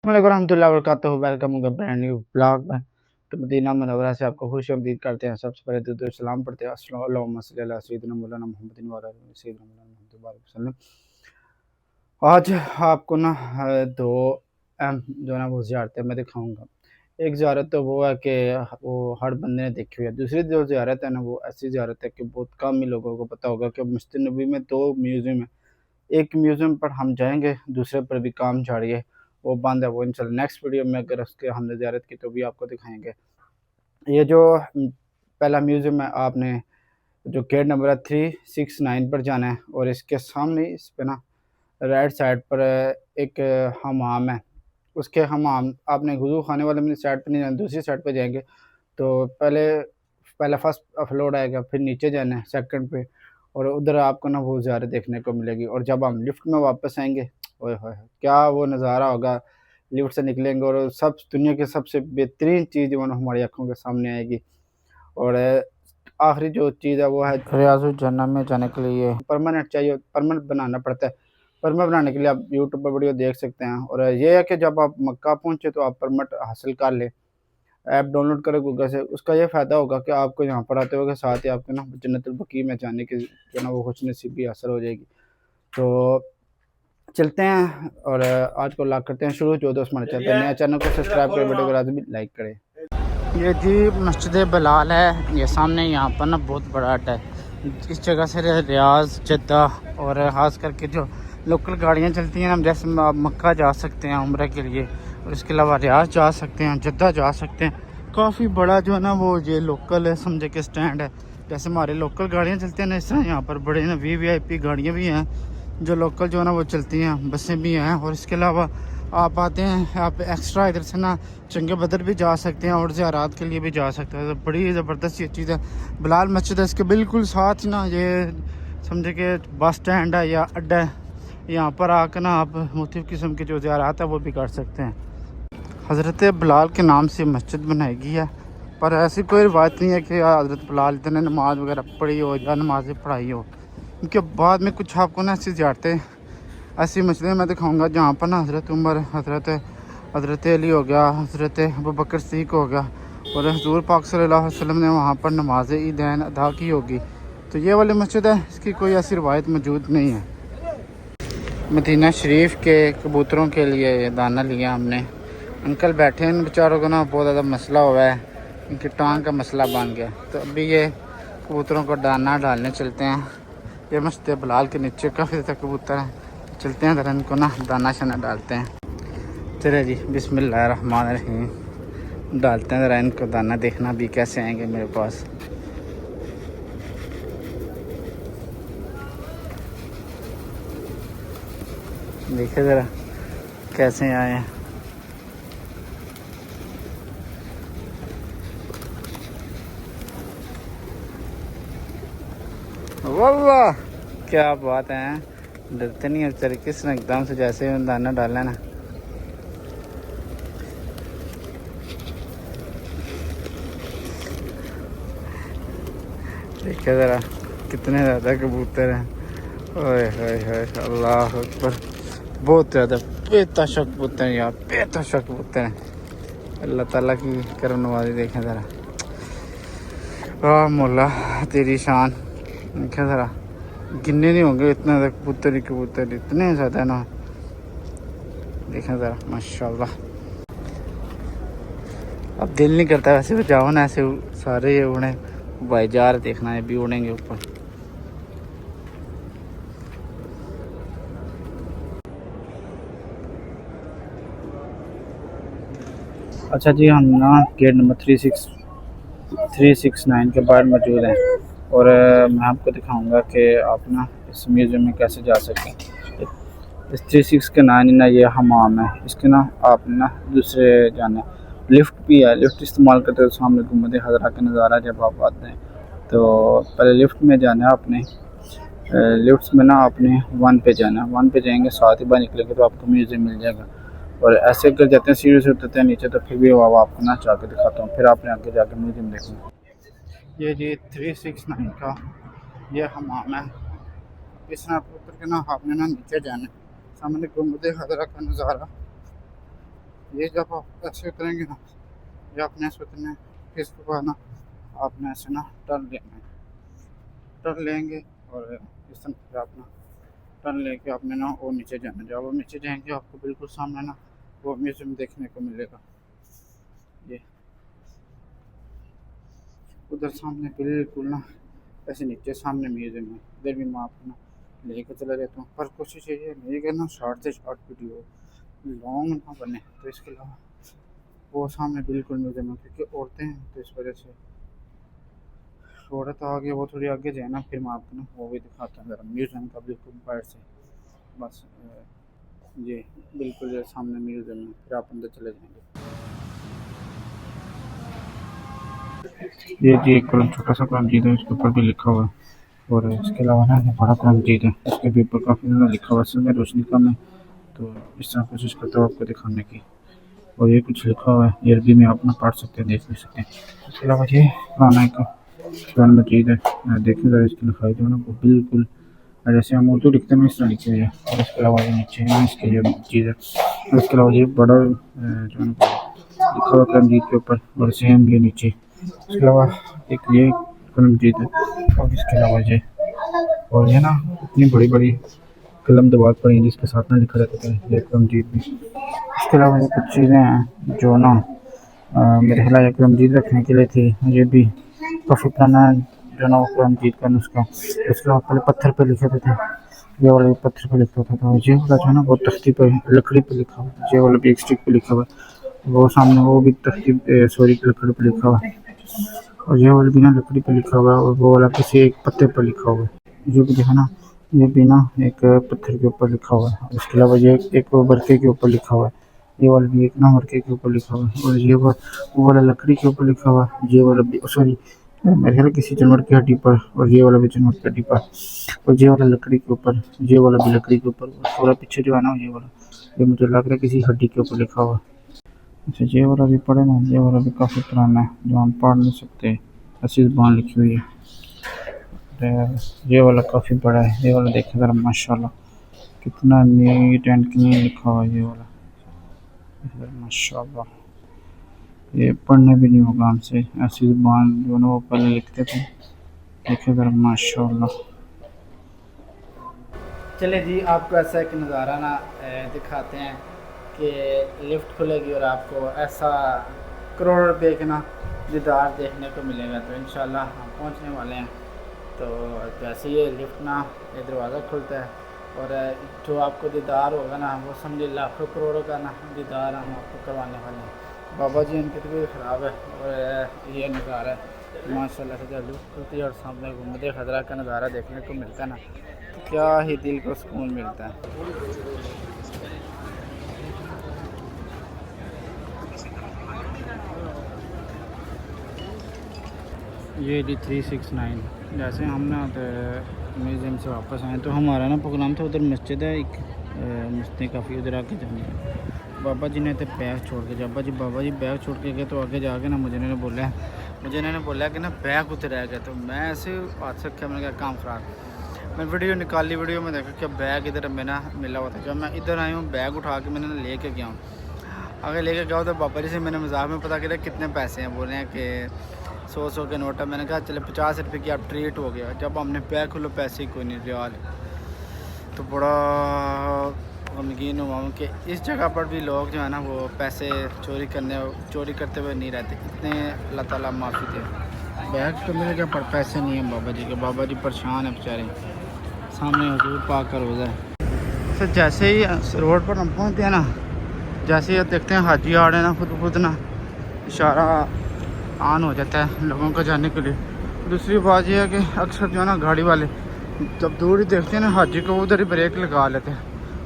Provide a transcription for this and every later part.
वालेकुम रहमतुल्लाहि व बरकातुहू। Welcome to brand new blog में। तो मदीना मुनव्वरा से आपको खुशामदीद करते हैं। सबसे पहले दुरूद सलाम पढ़ते हैं। अस्सलाम सल्ली अला सय्यिदिना मौलाना मुहम्मदिन व अला आलि सय्यिदिना मौलाना मुहम्मद बारिक वसल्लम। आज आपको ना दो अहम जो है ना वो ज़ियारतें मैं दिखाऊँगा। एक ज़ियारत तो वो है कि वो हर बंदे ने देखी हुई है। दूसरी जो ज़ियारत है ना वो ऐसी ज़ियारत है कि बहुत कम ही लोगों को पता होगा कि मस्जिद नबी में 2 म्यूज़ियम है। एक म्यूज़ियम पर हम जाएँगे, दूसरे पर भी काम जारी है, वो बंद है, वो इंशाल्लाह नेक्स्ट वीडियो में अगर उसके हमने ज़ियारत की तो भी आपको दिखाएँगे। ये जो पहला म्यूज़ियम है, आपने जो गेट नंबर है 369 पर जाना है और इसके सामने इस पे ना राइट साइड पर एक हमाम है। उसके हमाम आपने वुज़ू खाने वाले में साइड पे नहीं जाना, दूसरी साइड पे जाएँगे तो पहला फर्स्ट फ्लोर आएगा, फिर नीचे जाना है सेकंड पे और उधर आपको ना वो ज़ियारत देखने को मिलेगी। और जब हम लिफ्ट में वापस आएँगे, ओए होए! क्या वो नज़ारा होगा, लिफ्ट से निकलेंगे और सब दुनिया की सबसे बेहतरीन चीज़ जो है ना हमारी आँखों के सामने आएगी। और आखिरी जो चीज़ है वो है रियाज़ुल जन्नह में जाने के लिए परमानेंट चाहिए, परमानेंट बनाना पड़ता है। परमानेंट बनाने के लिए आप यूट्यूब पर वीडियो देख सकते हैं और ये है कि जब आप मक्का पहुँचे तो आप परमानेंट हासिल कर लें। ऐप डाउनलोड करें गूगल से, उसका ये फ़ायदा होगा कि आपको यहाँ पर आते हुए साथ ही आपको ना जन्नतुल बकी में जाने की जो है ना वो खुशनसीबी हासिल हो जाएगी। तो चलते हैं और आज को लाक करते हैं शुरू। जो दोस्त हमारे चैनल पर नया, चैनल को सब्सक्राइब करें, वीडियो को लाजमी लाइक करें। ये जी मस्जिद बिलाल है, ये सामने यहाँ पर ना बहुत बड़ा अड्डा है। इस जगह से रियाज, जद्दा और ख़ास करके जो लोकल गाड़ियाँ चलती हैं ना, जैसे आप मक्का जा सकते हैं उम्रा के लिए और इसके अलावा रियाज जा सकते हैं, जद्दा जा सकते हैं। काफ़ी बड़ा जो है ना वो ये लोकल है, समझे कि स्टैंड है। जैसे हमारे लोकल गाड़ियाँ चलती हैं ना, इस तरह यहाँ पर बड़े ना वीवीआईपी गाड़ियाँ भी हैं जो लोकल जो है ना वो चलती हैं, बसें भी हैं। और इसके अलावा आप आते हैं, आप एक्स्ट्रा इधर से ना चंगे बदर भी जा सकते हैं और ज़ियारत के लिए भी जा सकते हैं। तो बड़ी ज़बरदस्त ये चीज़ है। बिलाल मस्जिद है, इसके बिल्कुल साथ ना ये समझे कि बस स्टैंड है या अड्डा है। यहाँ पर आकर ना आप मुख्तलिफ़ किस्म की जो ज़ियारत है वो भी कर सकते हैं। हज़रत बिलाल के नाम से मस्जिद बनाई गई है, पर ऐसी कोई रिवायत नहीं है कि हज़रत बिलाल इतने नमाज वगैरह पढ़ी हो या नमाज़ें पढ़ाई हो। उनके बाद में कुछ आपको ना ऐसी ज़ियारतें, ऐसी मस्जिदें मैं दिखाऊंगा जहाँ पर ना हज़रत उमर, हज़रत अली हो गया, हज़रत अबू बकर सिद्दीक़ हो गया और हुज़ूर पाक सल्लल्लाहु अलैहि वसल्लम ने वहाँ पर नमाज ईदैन अदा की होगी। तो ये वाली मस्जिद है, इसकी कोई ऐसी रिवायत मौजूद नहीं है। मदीना शरीफ के कबूतरों के लिए ये दाना लिया हमने। अंकल बैठे हैं, इन बेचारों को ना बहुत ज़्यादा मसला हुआ है, इनकी टांग का मसला बन गया। तो अभी ये कबूतरों को दाना डालने चलते हैं। ये मस्जिद बिलाल के नीचे काफ़ी ज़्यादा कबूतर हैं, चलते हैं ज़रा इनको ना दाना शाना डालते हैं। चले जी, बिस्मिल्लाहिर्रहमानिर्रहीम। डालते हैं ज़रा इनको दाना, देखना भी कैसे आएंगे मेरे पास। देखिए ज़रा कैसे आए हैं। वाह क्या बात है, डरते नहीं है बेचारे, किस ने एकदम से जैसे दाना डाला ना। देखिए ज़रा कितने ज़्यादा कबूतर हैं। ओए होए होए, अल्लाह अकबर, बहुत ज़्यादा बेताशा कबूतर हैं यार, बेताशा कबूतर हैं। अल्लाह ताला की करम नवाज़ी देखें ज़रा। वाह मौला तेरी शान। देखें ज़रा, गिनने नहीं होंगे इतना ज़्यादा कबूतर ही कबूतर, इतने ज़्यादा ना। देखें ज़रा माशाल्लाह। अब दिल नहीं करता वैसे तो जाओ ना, ऐसे सारे ये उड़े भाई जा रहे, देखना है भी उड़ेंगे ऊपर। अच्छा जी, हम ना गेट नंबर 369 के बाहर मौजूद हैं और मैं आपको दिखाऊंगा कि आप ना इस म्यूज़ियम में कैसे जा सकते हैं। इस 36 के नाइन ना ये हमाम है, इसके ना आप ना दूसरे जाना लिफ्ट भी है। लिफ्ट इस्तेमाल करते हुए सामने गुम्बद हज़रा का नज़ारा जब आप आते हैं तो पहले लिफ्ट में जाना है आपने। लिफ्ट में ना आपने 1 पे जाना है, 1 पे जाएंगे, साथ ही बाहर निकलेंगे तो आपको म्यूज़ियम मिल जाएगा। और ऐसे कर जाते हैं, सीढ़ी से उतरते हैं नीचे तो फिर भी वो आपको ना चाह के दिखाता हूँ, फिर आपने आगे जाकर म्यूज़ियम देखना। ये जी 369 का ये हमाम है। इस तरह उतर के ना आपने ना नीचे जाना है, सामने गुम्बद हज़रा का नज़ारा ये जब आप ऐसे उतरेंगे ना, या आपने ऐसे उतरना है, फिर इसके बाद ना आपने ऐसे ना टर्न लेना है, टर्न लेंगे और इस तरह से अपना टर्न लेके आपने ना वो नीचे जाना। जब वो नीचे जाएंगे आपको बिल्कुल सामने ना वो म्यूजियम देखने को मिलेगा। ये उधर सामने बिल्कुल ना ऐसे नीचे सामने म्यूजियम है, इधर भी मैं आपको ना लेके चला जाता हूँ, पर कोशिश यही है मेरी कि ना शॉर्ट से शॉर्ट वीडियो लॉन्ग ना बने। तो इसके अलावा वो सामने बिल्कुल म्यूजियम है, क्योंकि औरतें हैं तो इस वजह से थोड़ा तो आगे, वो थोड़ी आगे जाए ना, फिर मैं आपको ना वो भी दिखाता हूँ ज़रा म्यूजियम का बिल्कुल बाहर से। बस ये बिल्कुल ये सामने म्यूजियम है, फिर आप अंदर चले जाएंगे। ये जी एक छोटा सा मस्जिद है, इसके ऊपर भी लिखा हुआ है। और इसके अलावा ना ये बड़ा मस्जिद है, इसके भी ऊपर काफ़ी ज़्यादा लिखा हुआ है। इसमें रोशनी कम है तो इस तरह कोशिश करता हूँ आपको दिखाने की। और ये कुछ लिखा हुआ है, ये अरबी में आप ना पढ़ सकते हैं, देख भी सकते हैं। इसके अलावा ये पुराना एक पुरानी मस्जिद है, देखिए ज़रा इसकी लिखाई जो है ना वो बिल्कुल जैसे हम उर्दू लिखते हैं इस तरह लिखी हुई है। और इसके अलावा ये नीचे है इसके ये मस्जिद है। और इसके अलावा ये बड़ा जो है ना लिखा हुआ है मस्जिद के ऊपर, और सेम ये नीचे। इसके अलावा एक ये मस्जिद है, और इसके अलावा ये, और ये ना इतनी बड़ी बड़ी कलम दबात पड़ी है जिसके साथ में लिखा रहता है ये मस्जिद भी। इसके अलावा ये कुछ चीज़ें हैं जो ना मेरे ख्याल एक रमजीत रखने के लिए थी। ये भी काफ़ी पुराना जो ना रमजीत का नुस्खा। इसके अलावा पहले पत्थर पे लिखे थे, ये वाला पत्थर पे लिखा था। तो ये वाला जो है ना वो तख्ती पे लकड़ी पे लिखा हुआ है, ये वाला भी एक स्टिक पे लिखा हुआ है। वो सामने वो भी तख्ती सॉरी लकड़ी पे लिखा हुआ है, और ये वाला भी ना लकड़ी पे लिखा हुआ है, और वो वाला किसी एक पत्ते पर लिखा हुआ है। ये भी देखा ना, ये भी ना एक पत्थर के ऊपर लिखा हुआ है। उसके अलावा ये एक वर्के के ऊपर लिखा हुआ है, ये वाला भी एक ना वर्के के ऊपर लिखा हुआ है। और ये वो वाला लकड़ी के ऊपर लिखा हुआ है, ये वाला भी सॉरी मेरे ख्याल किसी जानवर की हड्डी पर, और ये वाला भी जानवर की हड्डी पर, और ये वाला लकड़ी के ऊपर, ये वाला भी लकड़ी के ऊपर। थोड़ा पीछे जो है ना ये वाला, ये मुझे लग रहा है किसी हड्डी के ऊपर लिखा हुआ है। अच्छा ये वाला भी पढ़े ना, ये वाला भी काफ़ी पुराना है जो हम पढ़ नहीं सकते, ऐसी ज़बान लिखी हुई है। ये वाला काफ़ी बड़ा है, ये वाला देखिए ज़रा माशाल्लाह कितना नीट एंड क्लीन लिखा हुआ है। ये वाला माशाल्लाह ये पढ़ने भी नहीं होगा हमसे, ऐसी ज़बान जो ना वो पहले लिखते थे। देखिए ज़रा माशाल्लाह। चले जी आपको ऐसा एक नज़ारा ना दिखाते हैं कि लिफ्ट खुलेगी और आपको ऐसा करोड़ रुपए के ना दीदार देखने को मिलेगा। तो इंशाल्लाह हम पहुंचने वाले हैं। तो जैसे ये लिफ्ट ना ये दरवाज़ा खुलता है, और जो आपको दीदार होगा ना वो समझिए लाखों करोड़ों का ना दीदार हम आपको करवाने वाले हैं। बाबा जी उनकी तबीयत ख़राब है, और ये नज़ारा है माशाल्लाह से जब लिफ्ट खुलती है और सामने गुंबद खज़रा का नज़ारा देखने को मिलता है ना, तो क्या ही दिल को सुकून मिलता है। ये डी 369 जैसे हम ना म्यूज़ियम से वापस आए तो हमारा ना प्रोग्राम था, उधर मस्जिद है एक मस्जिद काफ़ी उधर आके जाने है। बाबा जी ने तो बैग छोड़ के बाबा जी बैग छोड़ के गए, तो आगे जाके ना मुझे इन्होंने बोला कि ना बैग उतर रह गया। तो मैं ऐसे हाथ से क्या मैंने कहा काम ख़राब, मैं वीडियो निकाली, वीडियो में देखा क्या बैग इधर मैं ना मिला हुआ था। जब मैं इधर आया हूँ बैग उठा के मैंने ले कर गया हूँ, आगे लेके गया तो बाबा जी से मैंने मजाक में पता किया कितने पैसे हैं, बोले हैं कि 100 के नोट है। मैंने कहा चले 50 रुपये की आप ट्रीट हो गया। जब हमने बैग खोलो पैसे ही कोई नहीं रियाल, तो बड़ा गमगीन हुआ हूँ कि इस जगह पर भी लोग जो है ना वो पैसे चोरी करते हुए नहीं रहते। इतने अल्लाह ताला माफ़ी थे। बैग तो मिल गया पर पैसे नहीं हैं बाबा जी के, बाबा जी परेशान है बेचारे, सामने हुजूर पाक का रोज़ा है। सर जैसे ही रोड पर हम पहुँचते हैं ना, जैसे ही देखते हैं हाजी आ रहे हैं ना, खुद ना इशारा ऑन हो जाता है लोगों को जाने के लिए। दूसरी बात यह है कि अक्सर जो है ना गाड़ी वाले जब दूर ही देखते हैं ना हाजी को, उधर ही ब्रेक लगा लेते हैं,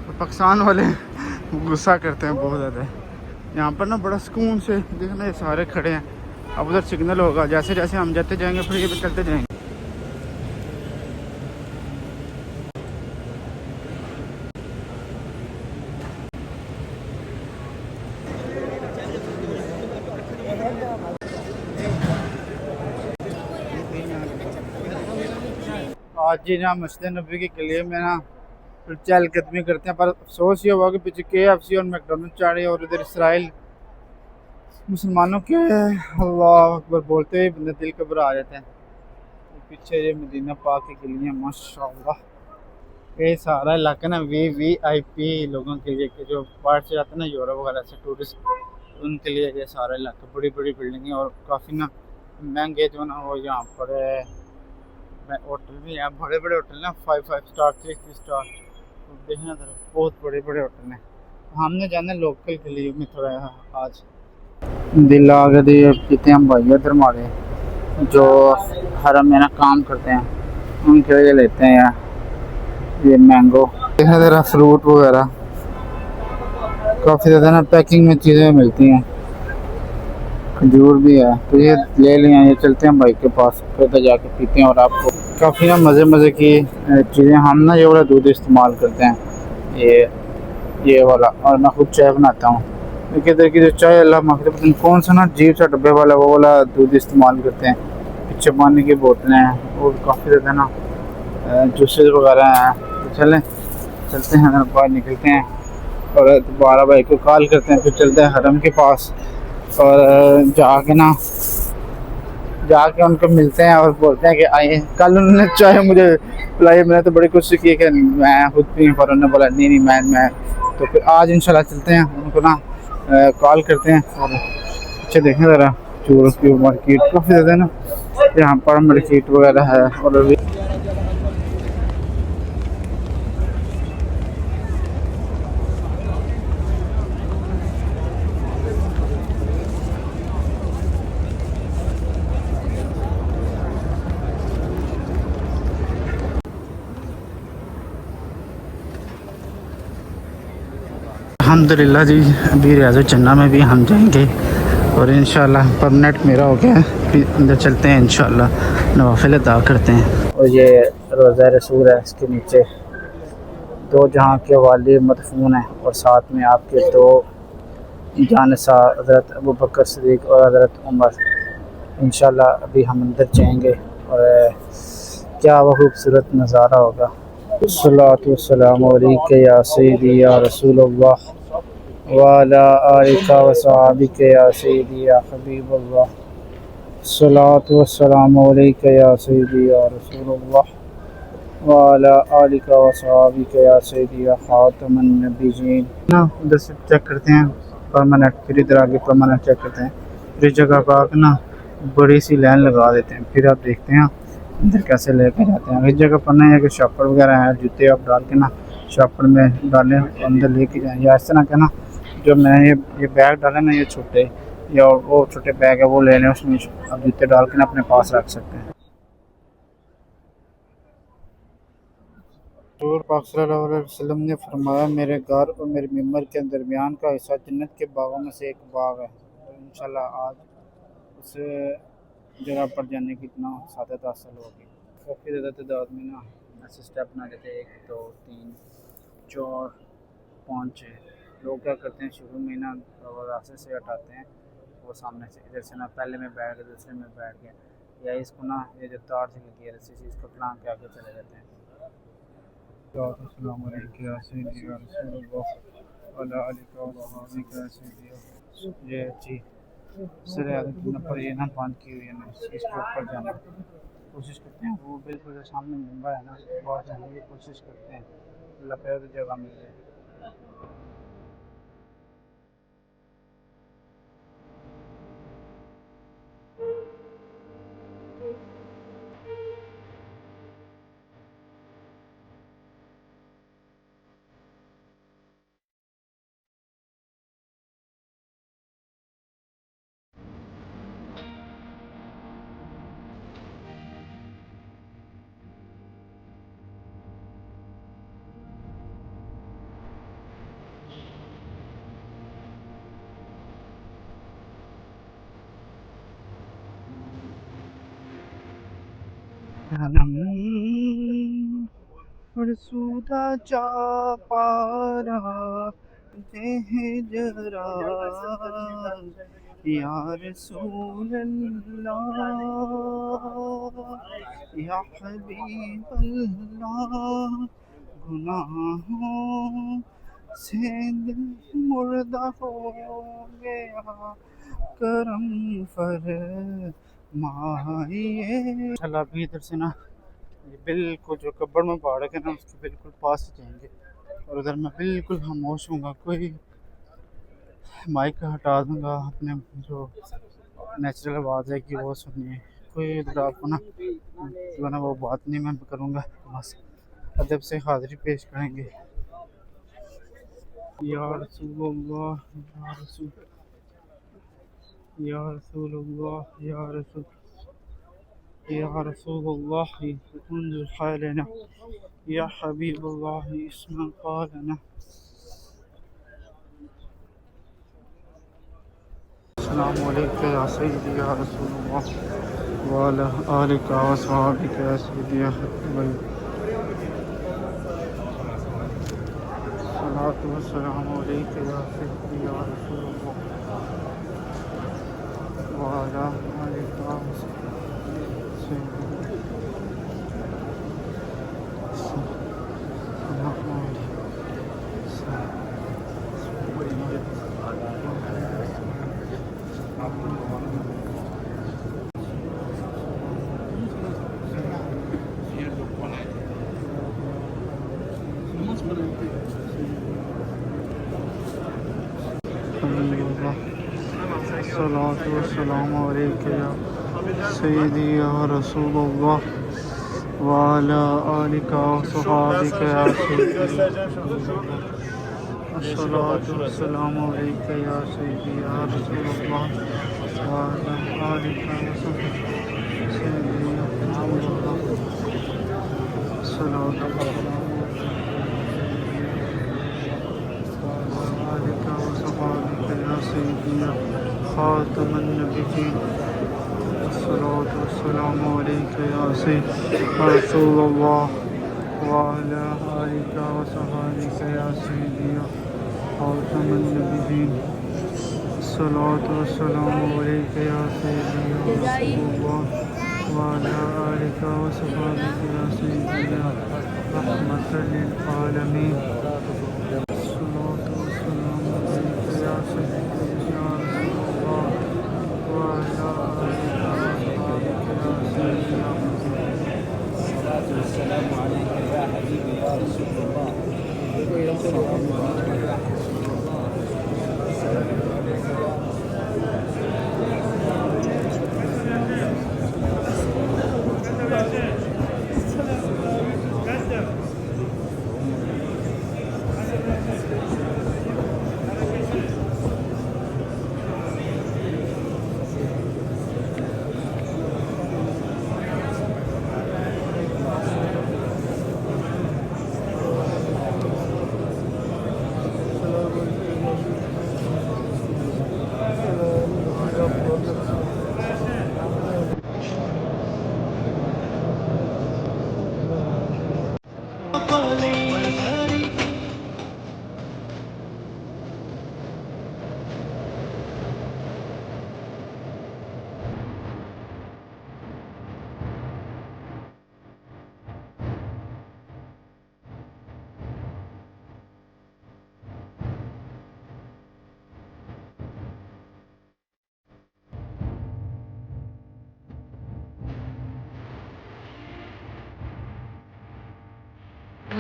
और पाकिस्तान वाले गुस्सा करते हैं बहुत ज़्यादा। यहाँ पर ना बड़ा सुकून से देखना ये सारे खड़े हैं। अब उधर सिग्नल होगा, जैसे जैसे हम जाते जाएंगे फिर ये भी चलते जाएंगे। आज जी ना मस्जिद नबी के किले में ना फिर चहलकदमी करते हैं। पर अफसोस ये हुआ कि पीछे KFC और मैकडोनल्ड चाड़े और उधर इसराइल मुसलमानों के अल्लाह अकबर बोलते हुए बंदा दिल घबरा जाता है। पीछे ये मदीना पाक की गलियाँ माशाल्लाह, ये सारा इलाका ना VIP लोगों के लिए, कि जो बाहर से आते हैं ना यूरोप वगैरह से टूरिस्ट, उनके लिए ये सारा इलाका बड़ी बड़ी बिल्डिंगें और काफ़ी ना महंगे जो ना वो यहाँ पर होटल भी हैं, बड़े बड़े होटल ना 5 5 स्टार 3 3 स्टार। तो देखना जरा बहुत बड़े बड़े होटल हैं। हमने जाना लोकल के लिए में थोड़ा आज दिल आ गया दिए पीते हम भाई इधर हमारे जो हरम में ना काम करते हैं उनके लिए लेते हैं यार ये मैंगो, देखना जरा फ्रूट वगैरह काफ़ी ज़्यादा ना पैकिंग में चीज़ें मिलती हैं। खजूर भी है तो ये ले लिया, ये चलते हैं बाइक के पास फिर तो जाके पीते हैं। और आपको काफ़ी ना मज़े मज़े की चीज़ें, हम ना ये वाला दूध इस्तेमाल करते हैं, ये वाला, और मैं खुद चाय बनाता हूँ। देखिए इधर की जो चाय अल्लाह माफ़ी पता नहीं कौन सा ना अजीब सा डब्बे वाला वो वाला दूध इस्तेमाल करते हैं। पीछे पानी की बोतलें हैं और काफ़ी ज़्यादा ना जूसेस वगैरह हैं। तो चलते हैं बाहर निकलते हैं और दोबारा भाई को कॉल करते हैं, फिर चलते हैं हरम के पास और जाके उनको मिलते हैं और बोलते हैं कि आइए। कल उन्होंने चाय मुझे पिलाई, मैंने तो बड़ी कोशिश की कि मैं खुद पी, पर उन्होंने बोला नहीं मैं तो फिर आज इंशाल्लाह चलते हैं, उनको ना कॉल करते हैं। और अच्छा देखें ज़रा चूरों की मार्केट काफ़ी ज़्यादा ना यहाँ पर मार्केट वगैरह है। और अभी अल्हम्दुलिल्लाह जी अभी रियाज़ जन्नत में भी हम जाएंगे और इंशाल्लाह परमानेंट मेरा हो गया है। फिर अंदर चलते हैं इंशाल्लाह नवाफिल अदा करते हैं। और ये रोज़ा रसूल है, इसके नीचे दो जहाँ के वाली मदफून हैं और साथ में आपके दो जानसा हज़रत अबू बकर सिद्दीक़ और हज़रत उमर। इंशाल्लाह अभी हम अंदर जाएंगे और क्या वह खूबसूरत नज़ारा होगा। सल्लल्लाहु अलैहि या सय्यदी या रसूलल्लाह व अला आलिका व सहाबिका या सय्यदी या हबीबल्लाह। सल्लल्लाहु अलैहि या सय्यदी या रसूलल्लाह व अला आलिका व सहाबिका या सय्यदी या खातमुन नबिय्यीन। ना उधर से चेक करते हैं परमानेंट, फिर इधर आगे परमानेंट चेक करते हैं। फिर इस जगह पर आकर ना बड़ी सी लाइन लगा देते हैं, फिर आप देखते हैं अंदर कैसे लेके जाते हैं। इस जगह पर ना है कि शॉपर वगैरह है, जूते आप डाल के ना शॉपर में डालें अंदर लेके जाएं, या इस तरह का ना जो मैं ये बैग डाले ना ये छोटे या वो छोटे बैग है वो ले लें, उसमें आप जूते डाल के ना अपने पास रख सकते हैं। हज़ूर पाक सल्लल्लाहु अलैहि वसल्लम ने फरमाया मेरे घर और मेरे मिंबर के दरमियान का हिस्सा जन्नत के बागों में से एक बाग है। तो इंशाल्लाह आज उस जगह पर जाने की इतना सादत हासिल होगी। काफ़ी ज़्यादा तादाद में ना ऐसे स्टेप बना देते हैं, 1 2 3 4 5 6 लोग क्या करते हैं शुरू में ना रास्ते से हटाते हैं वो सामने से, इधर से ना पहले में बैठ गया दूसरे में बैठ गया, या इसको ना ये जो तार से लगी है रस्सी से इसको टांग के आगे चले जाते हैं। ये जी सर पर ये ना बंद की हुई है ना, इसके ऊपर जाना कोशिश करते हैं। वो बिल्कुल जो सामने मुंबई है ना बहुत जाने की कोशिश करते हैं, लपेट जगह मिल जाए। फरसुदा जा पारा जरा या रसूल अल्लाह या हबीब अल्लाह गुनाहों से दिल मुर्दा हो गया, करम फरमाइए। चल अभी इधर से ना ये बिल्कुल जो कब्र में पहाड़ है ना उसके बिल्कुल पास ही जाएंगे, और उधर मैं बिल्कुल खामोश हूँगा, कोई माइक हटा दूंगा, अपने जो नेचुरल आवाज़ है कि वो सुनिए, कोई उधर आपको ना जो है ना वो बात नहीं मैं करूँगा, बस अदब से हाज़िरी पेश करेंगे। या रसूलुल्लाह या रसूल या रसूलुल्लाह या रसूल या रसूलुल्लाह उन्ज़ुर हालना या हबीबुल्लाह इस्मा क़ालना। अस्सलामु अलैका या सय्यदी या रसूलुल्लाह व अला आलिका व अस्हाबिका या सय्यदी या हबीबल्लाह। सलातु व सलामु अलैका या सय्यदी या रसूलुल्लाह व अला आलिका व सय्यदी सलातु व सलामु अलैका या सय्यदी या रसूलुल्लाह व अला आलिका व अस्हाबिका या सय्यदी। अस्सलातु वस्सलामु अलैका या सय्यदी या रसूलुल्लाह व अला आलिका व सय्यदी या हबीबल्लाह। अस्सलातु वस्सलामु अलैका व अस्हाबिका या सय्यदी या खातमुन नबिय्यीन। अस्सलातु वस्सलामु अलैका या सय्यदी या रसूलुल्लाह व अला आलिका व अस्हाबिका या सय्यदी या खातमुन नबिय्यीन। अस्सलातु वस्सलामु अलैका या सय्यदी या रसूलुल्लाह व अला आलिका व अस्हाबिका या सय्यदी या रहमतल लिल आलमीन। अस्सलातु वस्सलामु अलैका या सय्यदी या रसूलुल्लाह व अला आलिका व अस्हाबिका या सय्यदी या। अस्सलामु अलैका या हबीबी या रसूलुल्लाह।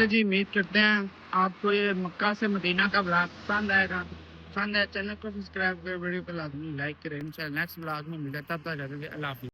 जी उम्मीद करते हैं आपको ये मक्का से मदीना का ब्लॉग पसंद आएगा। पसंद है चैनल को सब्सक्राइब कर, वीडियो को लाजमी लाइक करें। इंशाल्लाह नेक्स्ट ब्लॉग में मिलता है, तब तक अल्लाह हाफ़िज़।